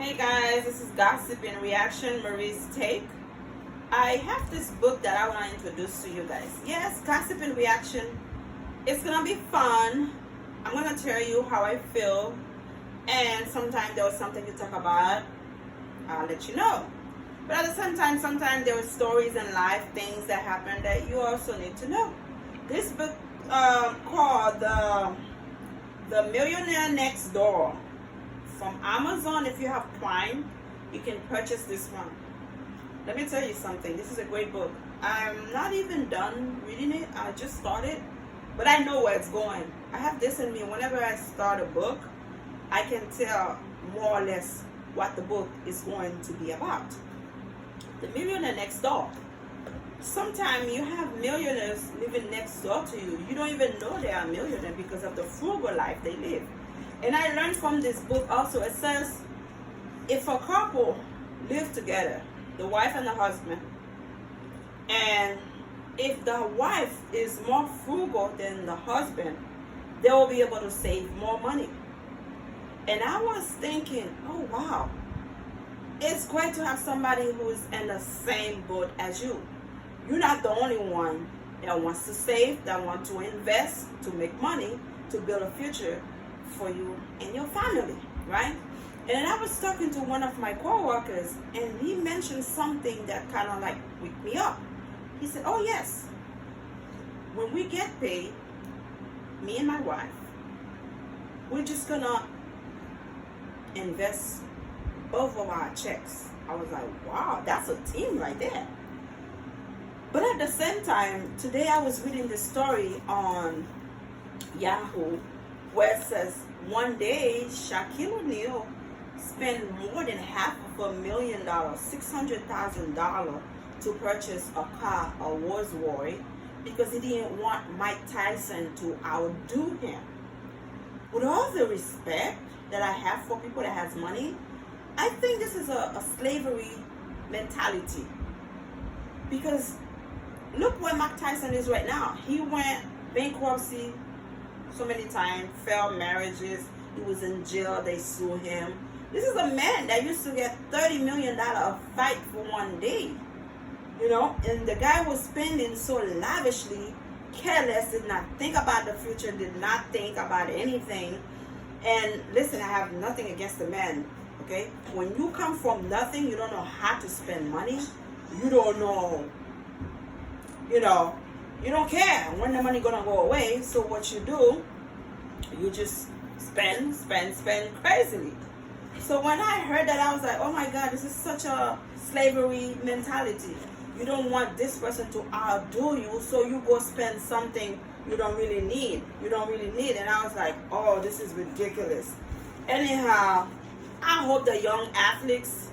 Hey guys, this is Gossip and Reaction, Marie's Take. I have this book that I want to introduce to you guys. Yes, Gossip and Reaction. It's going to be fun. I'm going to tell you how I feel. And sometimes there was something to talk about. I'll let you know. But at the same time, sometimes there are stories in life, things that happen that you also need to know. This book called The Millionaire Next Door. From Amazon. If you have Prime, you can purchase this one. Let me tell you something. This is a great book. I'm not even done reading it. I just started, but I know where it's going. I have this in me. Whenever I start a book, I can tell more or less what the book is going to be about. The Millionaire Next Door. Sometimes you have millionaires living next door to you. You don't even know they are millionaires because of the frugal life they live. And I learned from this book also, it says, if a couple live together, the wife and the husband, and if the wife is more frugal than the husband, they will be able to save more money. And I was thinking, oh wow, it's great to have somebody who's in the same boat as you. You're not the only one that wants to save, that wants to invest, to make money, to build a future for you and your family, right? And I was talking to one of my co-workers, and he mentioned something that kind of like waked me up. He said, oh yes, when we get paid, me and my wife, we're just gonna invest both of our checks. I was like, wow, that's a team right there. But at the same time, today I was reading the story on Yahoo, where it says one day Shaquille ONeal spent more than $500,000, $600,000 to purchase a car, a Rolls-Royce, because he didn't want Mike Tyson to outdo him. With all the respect that I have for people that has money, I think this is a slavery mentality. Because look where Mike Tyson is right now. He went bankruptcy so many times, failed marriages, he was in jail, they sued him. This is a man that used to get $30 million a fight for one day, you know, and the guy was spending so lavishly, careless, did not think about the future, did not think about anything. And listen, I have nothing against the man, okay? When you come from nothing, you don't know how to spend money, you don't know, you know, you don't care when the money gonna go away. So what you do, you just spend crazily. So when I heard that, I was like, oh my God, this is such a slavery mentality. You don't want this person to outdo you, so you go spend something you don't really need. And I was like, oh, this is ridiculous. Anyhow, I hope the young athletes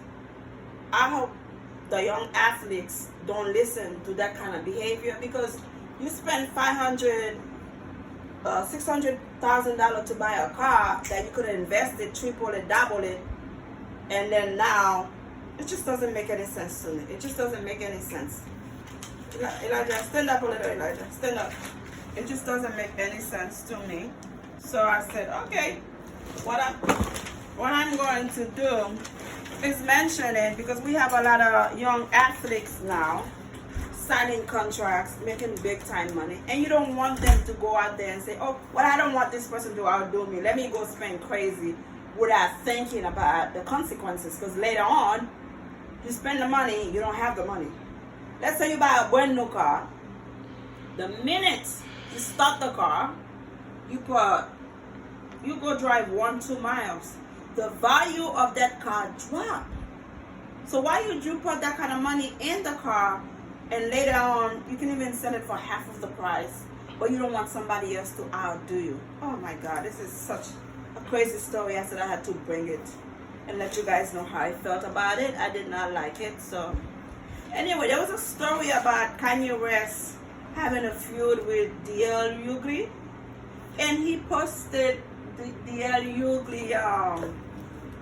don't listen to that kind of behavior, because you spend $600,000 to buy a car that you could have invested, triple it, double it, and then now it just doesn't make any sense to me. It just doesn't make any sense. Elijah, stand up a little, Elijah, stand up. It just doesn't make any sense to me. So I said, okay, what I'm going to do is mention it, because we have a lot of young athletes now signing contracts, making big time money, and you don't want them to go out there and say, oh, well, I don't want this person to outdo me, let me go spend crazy, without thinking about the consequences. Because later on, you spend the money, you don't have the money. Let's say you buy a brand new car. The minute you start the car, you go drive 1-2 miles, the value of that car drop. So why would you put that kind of money in the car, and later on you can even sell it for half of the price, but you don't want somebody else to outdo you? Oh my God, this is such a crazy story. I said I had to bring it and let you guys know how I felt about it. I did not like it. So anyway, there was a story about Kanye West having a feud with D.L. Hughley, and he posted the D.L. Hughley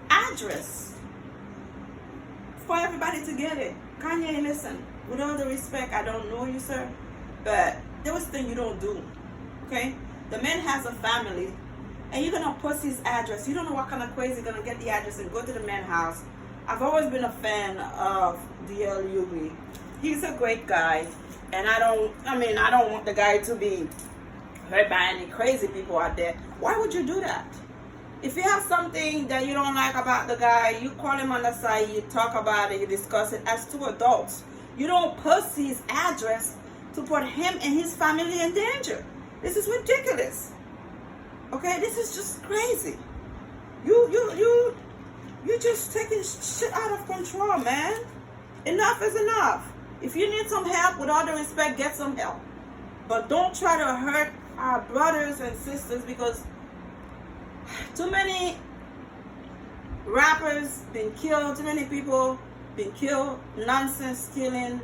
address for everybody to get it. Kanye, listen, with all the respect, I don't know you, sir, but there was things you don't do, okay? The man has a family, and you're gonna post his address. You don't know what kind of crazy gonna get the address and go to the man's house. I've always been a fan of D.L. Hughley. He's a great guy, and I don't want the guy to be hurt by any crazy people out there. Why would you do that? If you have something that you don't like about the guy, you call him on the side, you talk about it, you discuss it as two adults. You don't post his address to put him and his family in danger. This is ridiculous. Okay, this is just crazy. You just taking shit out of control, man. Enough is enough. If you need some help, with all due respect, get some help. But don't try to hurt our brothers and sisters, because too many rappers been killed, too many people been killed, nonsense killing,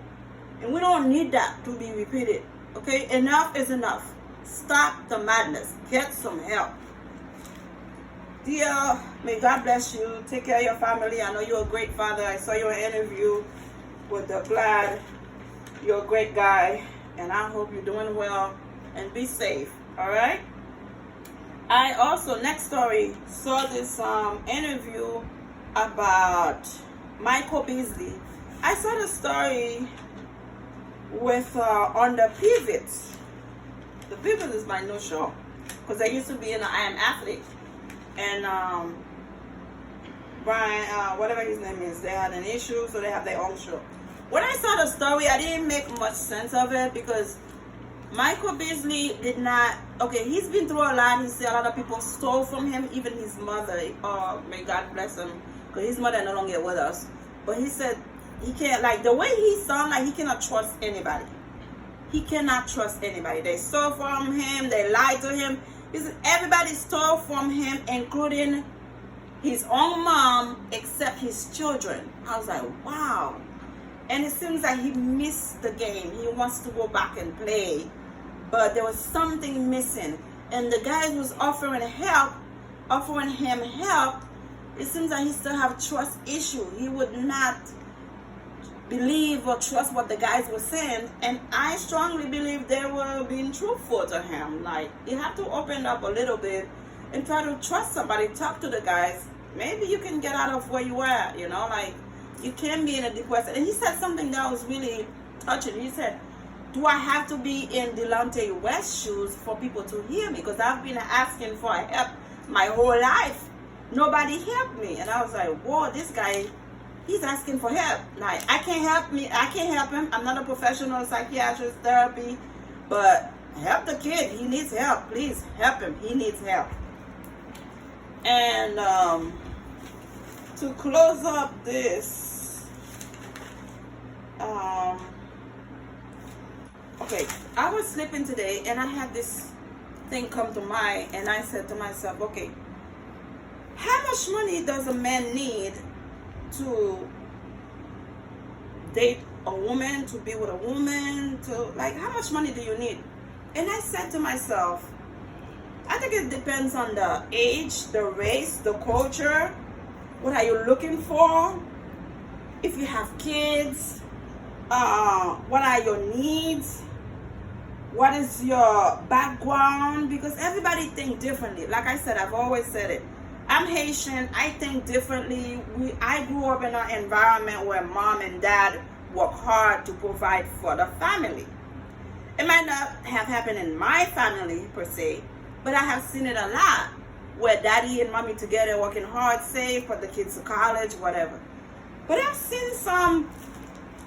and we don't need that to be repeated. Okay, enough is enough. Stop the madness. Get some help. Dear, may God bless you. Take care of your family. I know you're a great father. I saw your interview with the Glad. You're a great guy, and I hope you're doing well, and be safe. All right. I also, next story, saw this interview about Michael Beasley. I saw the story with on the Pivot. The Pivot is my new show, because I used to be in the I Am Athlete, and Brian, whatever his name is, they had an issue, so they have their own show. When I saw the story, I didn't make much sense of it, because Michael Beasley did not, okay, he's been through a lot. He said a lot of people stole from him, even his mother. May God bless him, because his mother no longer with us. But he said he can't, like, the way he sounds, like he cannot trust anybody. He cannot trust anybody. They stole from him, they lied to him. He said everybody stole from him, including his own mom, except his children. I was like, wow. And it seems like he missed the game. He wants to go back and play, but there was something missing. And the guy was offering him help. It seems like he still have trust issue. He would not believe or trust what the guys were saying. And I strongly believe they were being truthful to him. Like, you have to open up a little bit and try to trust somebody. Talk to the guys. Maybe you can get out of where you are, you know, like, you can be in a depression. And he said something that was really touching. He said, do I have to be in Delonte West's shoes for people to hear me? Because I've been asking for help my whole life. Nobody helped me. And I was like, whoa, this guy, he's asking for help. Like, I can't help him. I'm not a professional psychiatrist, therapy. But help the kid. He needs help. Please help him. He needs help. And to close up this, okay, I was sleeping today and I had this thing come to mind, and I said to myself, okay, how much money does a man need to date a woman, to be with a woman, to, like, how much money do you need? And I said to myself, I think it depends on the age, the race, the culture. What are you looking for? If you have kids, what are your needs? What is your background? Because everybody thinks differently. Like I said, I've always said it. I'm Haitian. I think differently. I grew up in an environment where mom and dad work hard to provide for the family. It might not have happened in my family per se, but I have seen it a lot, where daddy and mommy together working hard, save, put the kids to college, whatever. But I've seen some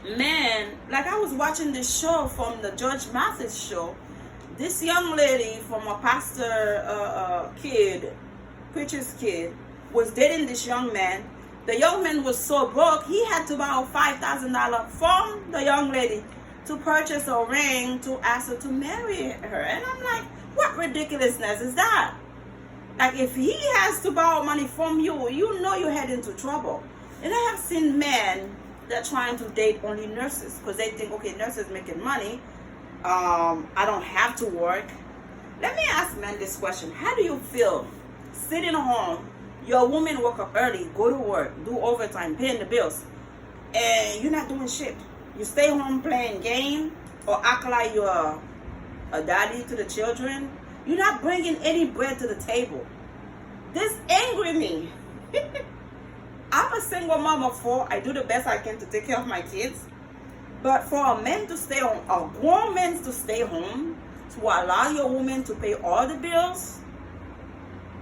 men, like I was watching this show from the George Mathis show. This young lady from a pastor preacher's kid, was dating this young man. The young man was so broke, he had to borrow $5,000 from the young lady to purchase a ring to ask her to marry her. And I'm like, what ridiculousness is that? Like, if he has to borrow money from you, you know you're heading into trouble. And I have seen men that are trying to date only nurses because they think, okay, nurses making money. I don't have to work. Let me ask men this question. How do you feel sitting home, your woman woke up early, go to work, do overtime, paying the bills, and you're not doing shit? You stay home playing game or act like you're a daddy to the children. You're not bringing any bread to the table. This angry me. I'm a single mom of 4. I do the best I can to take care of my kids. But for a man to stay home, a grown man to stay home, to allow your woman to pay all the bills,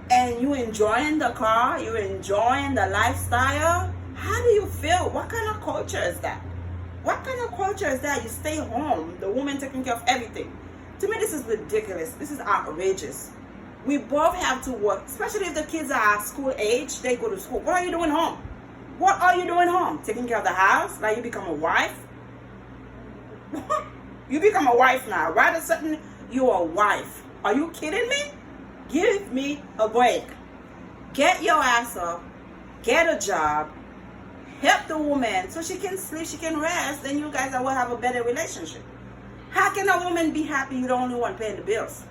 and you enjoying the car, you enjoying the lifestyle, how do you feel? What kind of culture is that? What kind of culture is that? You stay home, the woman taking care of everything. To me, this is ridiculous. This is outrageous. We both have to work, especially if the kids are school age, they go to school. What are you doing home? What are you doing home? Taking care of the house? Like you become a wife? You become a wife now. Right a sudden, you're a wife. Are you kidding me? Give me a break. Get your ass up. Get a job. Help the woman so she can sleep, she can rest, then you guys will have a better relationship. How can a woman be happy you're the only one paying the bills?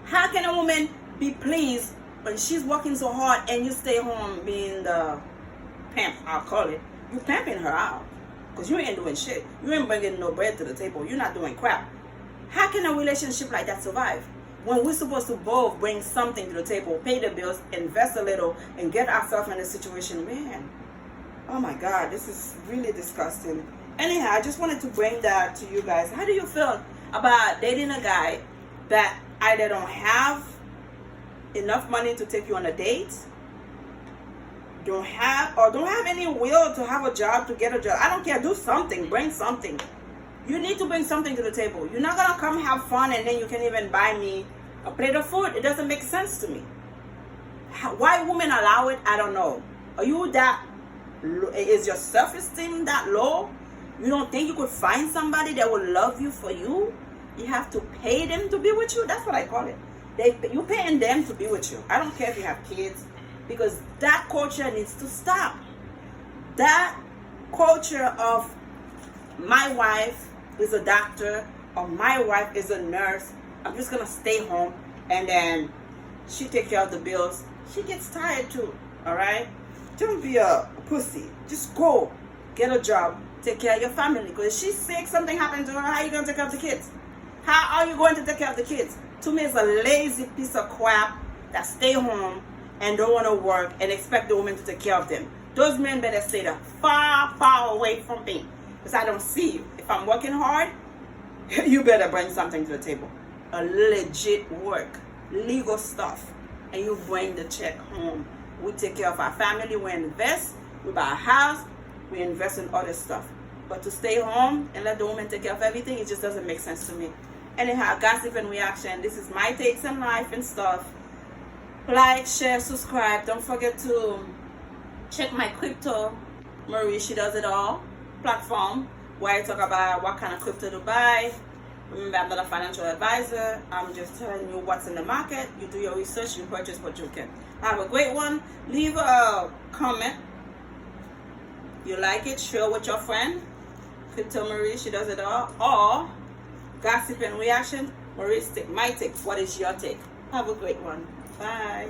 How can a woman be pleased when she's working so hard and you stay home being the pimp, I'll call it? You're pimping her out because you ain't doing shit. You ain't bringing no bread to the table. You're not doing crap. How can a relationship like that survive? When we're supposed to both bring something to the table, pay the bills, invest a little, and get ourselves in a situation, man. Oh my God, this is really disgusting. Anyhow, I just wanted to bring that to you guys. How do you feel about dating a guy that either don't have enough money to take you on a date, don't have any will to have a job, to get a job? I don't care. Do something. Bring something. You need to bring something to the table. You're not gonna come have fun and then you can even buy me a plate of food. It doesn't make sense to me. Why women allow it, I don't know. Are you that? Is your self-esteem that low? You don't think you could find somebody that will love you for you? You have to pay them to be with you? That's what I call it. You're paying them to be with you. I don't care if you have kids, because that culture needs to stop. That culture of my wife is a doctor or my wife is a nurse, I'm just gonna stay home and then she take care of the bills. She gets tired too, all right? Don't be a pussy. Just go get a job, take care of your family. Because if she's sick, something happened to her, how are you going to take care of the kids? How are you going to take care of the kids? To me, it's a lazy piece of crap that stay home and don't want to work and expect the woman to take care of them. Those men better stay there far, far away from me, because I don't see you. If I'm working hard, you better bring something to the table. A legit work, legal stuff, and you bring the check home. We take care of our family, we invest, we buy a house, we invest in other stuff. But to stay home and let the woman take care of everything, it just doesn't make sense to me. Anyhow, gossip and reaction. This is my takes on life and stuff. Like, share, subscribe. Don't forget to check my crypto, Marie, she does it all, platform, where I talk about what kind of crypto to buy. Remember, I'm not a financial advisor. I'm just telling you what's in the market. You do your research, you purchase what you can. Have a great one. Leave a comment. You like it, share with your friend. Crypto Marie, she does it all. Or gossip and reaction, Marie's take, my take. What is your take? Have a great one. Bye.